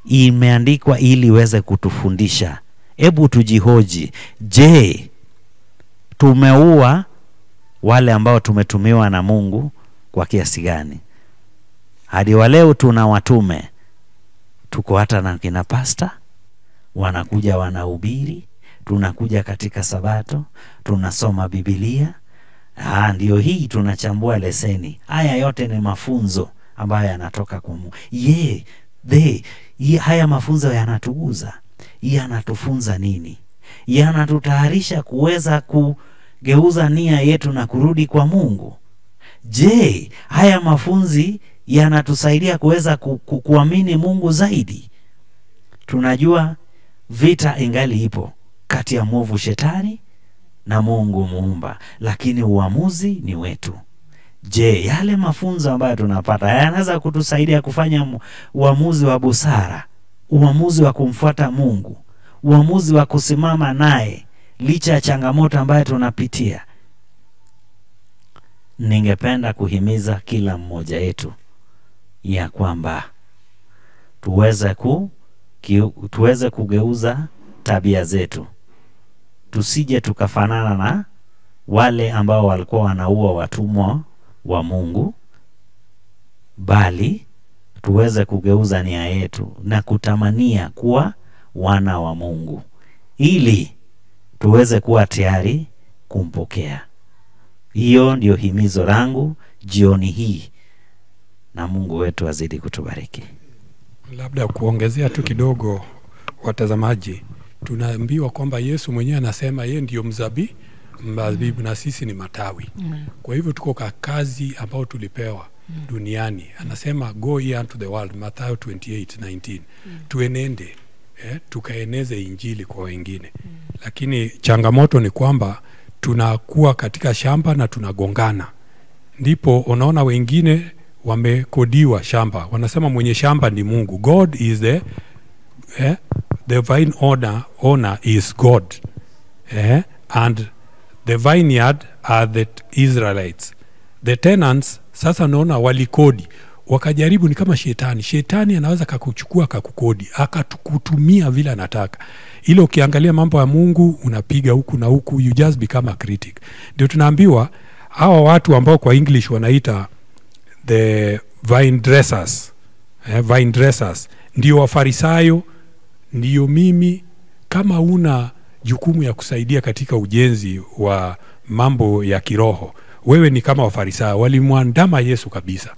imeandikwa ili iweze kutufundisha. Hebu tujihoji. Je, tumeua wale ambao tumetumiwa na Mungu kwa kiasi gani? Hadi wa leo tuna watume. Tuko hata na kina pasta, wanakuja wanahubiri, tunakuja katika Sabato, tunasoma Biblia. Ndio hii tunachambua leseni. Haya yote ni mafunzo ambayo yanatoka kwa Mungu. Haya mafunzo yanatuguza. Yanatufunza nini? Yanatutayarisha kuweza kugeuza nia yetu na kurudi kwa Mungu. Je, haya mafunzi yanatusaidia kuweza kuamini Mungu zaidi? Tunajua vita ingali ipo kati ya mwovu shetani na Mungu muumba, lakini uamuzi ni wetu. Je, yale mafunzo ambayo tunapata yanaweza kutusaidia kufanya uamuzi wa busara, uamuzi wa kumfuata Mungu, uamuzi wa kusimama naye licha ya changamoto ambayo tunapitia? Ningependa kuhimiza kila mmoja wetu ya kwamba tuweze kugeuza tabia zetu. Tusije tukafanana na wale ambao walikuwa wanaua watumwa wa Mungu, bali tuweze kugeuza nia yetu na kutamania kuwa wana wa Mungu, ili tuweze kuwa tayari kumpokea. Hiyo ndio himizo langu jioni hii, na Mungu wetu azidi kutubariki. Labda kuongezea tu kidogo, watazamaji, tunaambiwa kwamba Yesu mwenyewe anasema yeye ndio mzabibu na sisi ni matawi. Kwa hivyo tuko kwa kazi ambayo tulipewa duniani. Anasema go ye unto the world, Mathayo 28:19. Tuenende, tukaeneze injili kwa wengine. Lakini changamoto ni kwamba tunakuwa katika shamba na tunagongana. Ndipo unaona wengine wamekodiwa shamba. Wanasema mwenye shamba ni Mungu. God is the vine owner is God. And the vineyard are the Israelites. The tenants sasa naona walikodi. wakajaribu, ni kama shetani anaweza kakuchukua kakukodi akakutumia vile anataka. Ile ukiangalia mambo ya Mungu unapiga huku na huku, you just become a critic. Ndio tunaambiwa hawa watu ambao kwa English wanaita the vine dressers, vine dressers ndio Wafarisayo, ndio mimi. Kama una jukumu ya kusaidia katika ujenzi wa mambo ya kiroho, wewe ni kama Wafarisayo. Walimwandama Yesu kabisa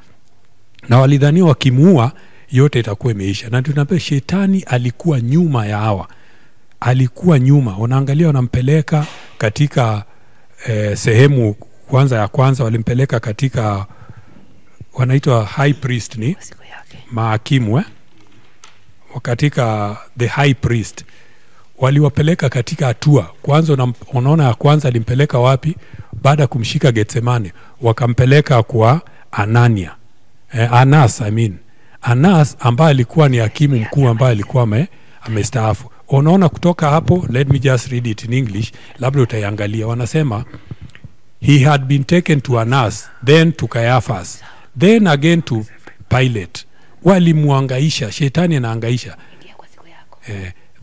na walidhania wakimuua yote itakuwa imeisha. Na tunaambia shetani alikuwa nyuma ya hawa, alikuwa nyuma. Unaangalia wanampeleka katika sehemu ya kwanza walimpeleka katika wanaitwa high priest, ni mahakimu katika the high priest. Waliwapeleka katika hatua kwanza. Unaona ya kwanza alimpeleka wapi? Baada kumshika Getsemane wakampeleka kwa Anas ambaye alikuwa ni hakimu mkuu ambaye alikuwa amestaafu. Unaona kutoka hapo, let me just read it in English, labda utaiangalia. Wanasema he had been taken to Anas, then to Caiaphas, then again to Pilate. Walimuangaisha, shetani anaangaisha.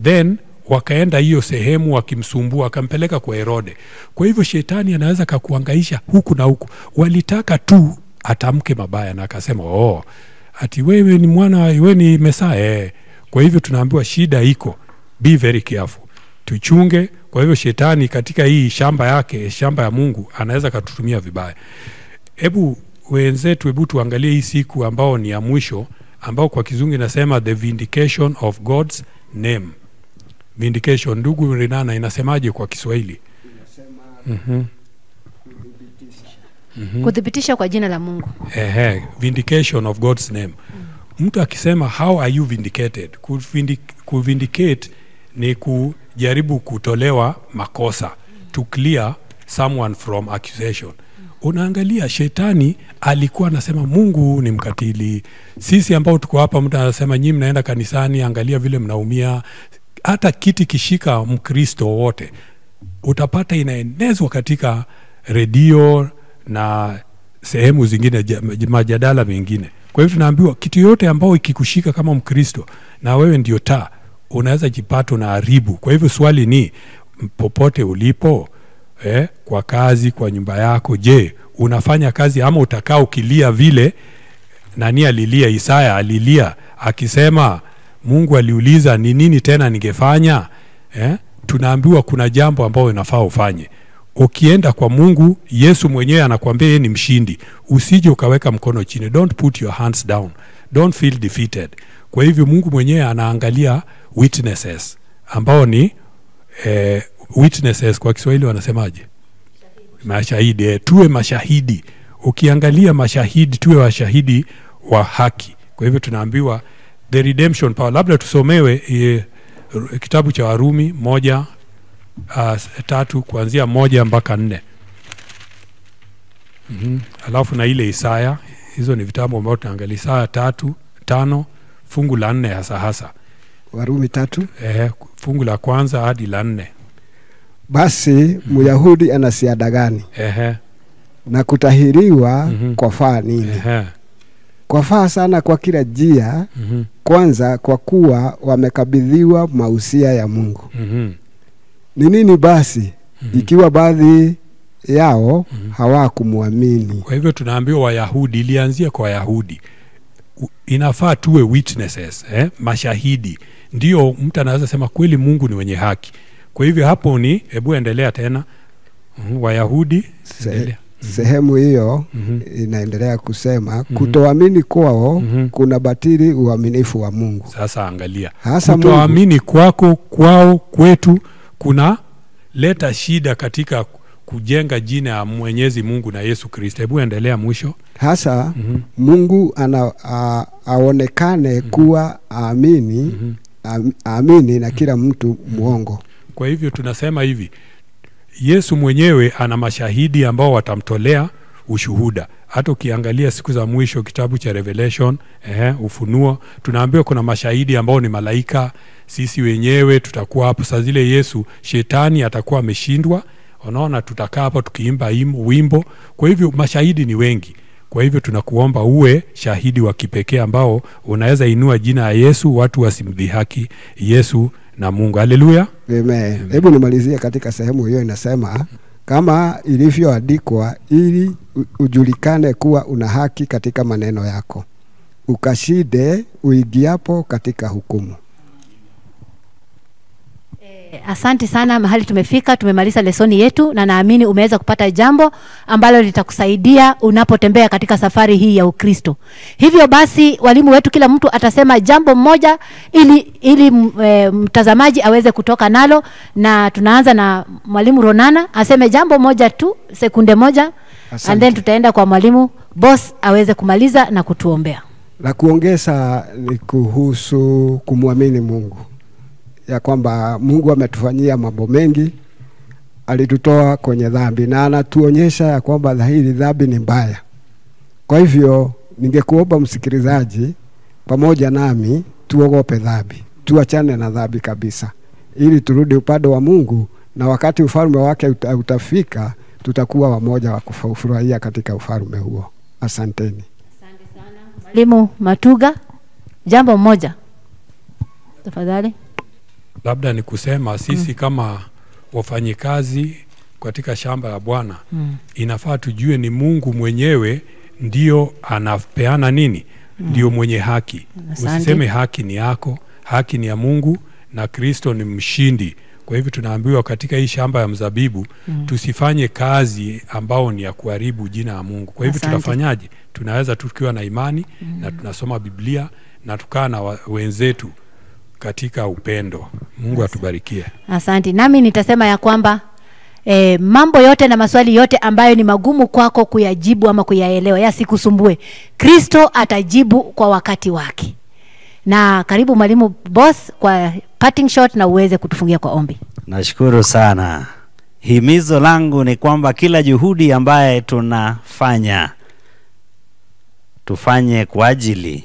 Then wakaenda hiyo sehemu wakimsumbua, akampeleka kwa Herode. Kwa hivyo shetani anaweza kakuangaisha huku na huku. Walitaka tu atamke mabaya na akasema ati wewe ni wewe ni Mesaya. Kwa hivyo tunaambiwa shida iko, be very careful, tuchunge. Kwa hivyo shetani katika hii shamba yake, shamba ya Mungu, anaweza katutumia vibaya. Hebu wenzetu, tuangalie hii siku ambao ni ya mwisho, ambao kwa Kizungu inasema the vindication of God's name. Vindication, ndugu Renana, inasemaje kwa Kiswahili? Inasema kudhibitisha kwa jina la Mungu. Vindication of God's name. Mtu akisema how are you vindicated? Kuvindicate ni kujaribu kutolewa makosa, to clear someone from accusation. Unaangalia shetani alikuwa anasema Mungu ni mkatili. Sisi ambao tuko hapa, mtu anasema nyinyi mnaenda kanisani, angalia vile mnaumia. Hata kiti kishika Mkristo wote utapata inaenezwa katika redio na sehemu zingine, majadala mengine. Kwa hivyo tunaambiwa kitu yote ambao ikikushika kama Mkristo na wewe ndio taa, unaweza jipata na haribu. Kwa hivyo swali ni popote ulipo, kwa kazi, kwa nyumba yako, je, unafanya kazi ama utakaa ukilia vile nani alilia? Isaya alilia akisema Mungu aliuliza ni nini tena ningefanya? Tunaambiwa kuna jambo ambalo unafaa ufanye. Ukienda kwa Mungu, Yesu mwenyewe anakuambia yeye ni mshindi. Usije ukaweka mkono chini. Don't put your hands down. Don't feel defeated. Kwa hivyo Mungu mwenyewe anaangalia witnesses ambao ni witnesses kwa Kiswahili wanasemaje? Mashahidi. Tuwe mashahidi. Ukiangalia mashahidi, tuwe washahidi wa haki. Kwa hivyo tunaambiwa the redemption power. Labda tusomewe kitabu cha Warumi 1:3 kuanzia 1 mpaka 4. Alafu na ile Isaya. Hizo ni vitabu ambavyo tunaangalia. Isaya 3:5 fungu la 4 hasa. Warumi 3 fungu la kwanza hadi la 4. Basi Myahudi ana siada gani? Na kutahiriwa kwa faa nini? Kwa faa sana kwa kila njia. Kwanza kwa kuwa wamekabidhiwa mausia ya Mungu. Ni nini basi ikiwa baadhi yao hawakumuamini? Kwa hivyo tunaambiwa Wayahudi, ilianzia kwa Wayahudi. Inafaa tuwe witnesses, mashahidi. Ndio mtu anaweza sema kweli Mungu ni mwenye haki. Kwa hivyo hapo ni, hebu endelea tena. Wayahudi sehemu hiyo inaendelea kusema kutoamini kwao kuna batili uaminifu wa Mungu. Sasa angalia, kutoamini kwao kwetu kuna leta shida katika kujenga jina ya Mwenyezi Mungu na Yesu Kristo. Hebu endelea mwisho. Hasa Mungu aonekane kuwa amini na kila mtu muongo. Kwa hivyo tunasema hivi, Yesu mwenyewe ana mashahidi ambao watamtolea ushuhuda. Hata ukiangalia siku za mwisho kitabu cha Revelation, Ufunuo, tunaambiwa kuna mashahidi ambao ni malaika. Sisi wenyewe tutakuwa hapo saa zile Yesu, shetani atakuwa ameshindwa. Unaona, tutakaa hapo tukiimba wimbo. Kwa hivyo mashahidi ni wengi. Kwa hivyo tunakuomba uwe shahidi wa kipekee ambao unaweza inua jina ya Yesu, watu wasimdhihaki Yesu na Mungu. Haleluya. Amen. Hebu nimalizie katika sehemu hiyo, inasema kama ilivyoandikwa, ili ujulikane kuwa una haki katika maneno yako, ukashinde uingiapo katika hukumu. Asante sana, mahali tumefika, tumemaliza lesoni yetu, na naamini umeweza kupata jambo ambalo litakusaidia unapotembea katika safari hii ya Ukristo. Hivyo basi walimu wetu kila mtu atasema jambo moja ili mtazamaji aweze kutoka nalo, na tunaanza na mwalimu Ronana aseme jambo moja tu, sekunde moja. Asante. And then tutaenda kwa mwalimu Boss aweze kumaliza na kutuombea. La kuongeza ni kuhusu kumwamini Mungu, ya kwamba Mungu ametufanyia mambo mengi, alitutoa kwenye dhambi na anatuonyesha ya kwamba dhahiri dhambi ni mbaya. Kwa hivyo ningekuomba msikilizaji pamoja nami tuogope dhambi, tuachane na dhambi kabisa, ili turudi upande wa Mungu, na wakati ufalme wake utafika tutakuwa wamoja wa kufurahia katika ufalme huo. Asanteni. Asante sana. Mwalimu Matuga, jambo moja tafadhali. Labda ni kusema sisi kama wafanyikazi katika shamba la Bwana, inafaa tujue ni Mungu mwenyewe ndio anapeana nini, ndio mwenye haki. Usiseme haki ni yako, haki ni ya Mungu, na Kristo ni mshindi. Kwa hivyo tunaambiwa katika hii shamba ya mzabibu tusifanye kazi ambao ni ya kuharibu jina la Mungu. Kwa hivyo tutafanyaje? Tunaweza tukiwa na imani na tunasoma Biblia na tukaa na wenzetu katika upendo. Mungu atubarikie. Asante. Nami nitasema ya kwamba mambo yote na maswali yote ambayo ni magumu kwako kuyajibu ama kuyaelewa, yasikusumbue. Kristo atajibu kwa wakati wake. Na karibu mwalimu Boss kwa parting shot na uweze kutufungia kwa ombi. Nashukuru sana. Himizo langu ni kwamba kila juhudi ambaye tunafanya tufanye kwa ajili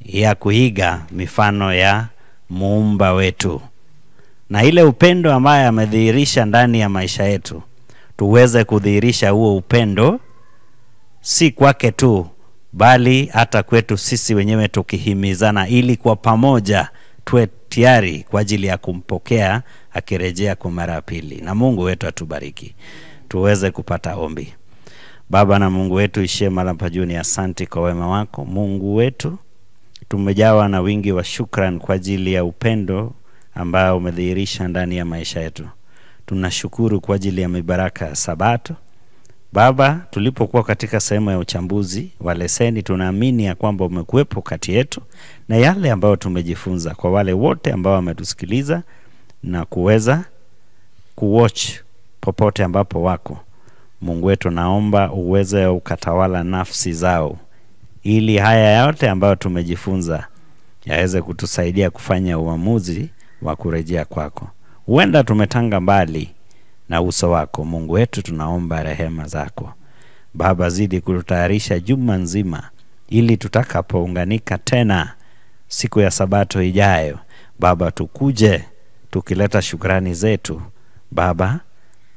ya kuiga mifano ya Muumba wetu, na ile upendo ambaye amedhihirisha ndani ya maisha yetu tuweze kudhihirisha huo upendo, si kwake tu bali hata kwetu sisi wenyewe, tukihimizana ili kwa pamoja tuwe tayari kwa ajili ya kumpokea akirejea kwa mara pili. Na Mungu wetu atubariki. Tuweze kupata ombi. Baba na Mungu wetu ishie mahali pa juu, ni asante kwa wema wako Mungu wetu. Tumejawa na wingi wa shukrani kwa ajili ya upendo ambao umedhihirisha ndani ya maisha yetu. Tunashukuru kwa ajili ya mibaraka ya Sabato. Baba, tulipokuwa katika sehemu ya uchambuzi wa leseni, tunaamini ya kwamba umekuwepo kati yetu, na yale ambayo tumejifunza kwa wale wote ambao wametusikiliza na kuweza kuwatch popote ambapo wako. Mungu wetu, naomba uweze ukatawala nafsi zao, ili haya yote ambayo tumejifunza yaweze kutusaidia kufanya uamuzi wa kurejea kwako. Huenda tumetanga mbali na uso wako. Mungu wetu, tunaomba rehema zako. Baba, zidi kututayarisha juma nzima, ili tutakapounganika tena siku ya Sabato ijayo, Baba, tukuje tukileta shukrani zetu Baba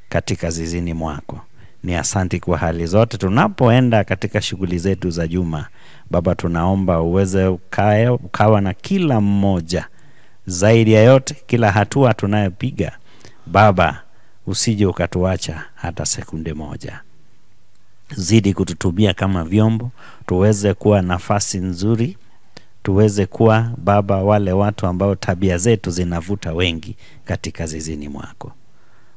katika zizini mwako. Ni asanti kwa hali zote tunapoenda katika shughuli zetu za juma. Baba, tunaomba uweze ukawa na kila mmoja, zaidi ya yote kila hatua tunayopiga Baba, usije ukatuacha hata sekunde moja. Zidi kututumia kama vyombo, tuweze kuwa nafasi nzuri, tuweze kuwa Baba wale watu ambao tabia zetu zinavuta wengi katika zizini mwako.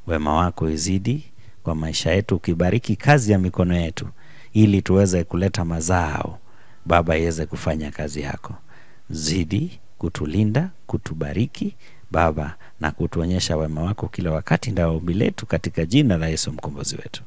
Wema wako izidi kwa maisha yetu, ukibariki kazi ya mikono yetu, ili tuweze kuleta mazao Baba iweze kufanya kazi yako. Zidi kutulinda, kutubariki Baba, na kutuonyesha wema wako kila wakati. Ndio ombi letu katika jina la Yesu mkombozi wetu.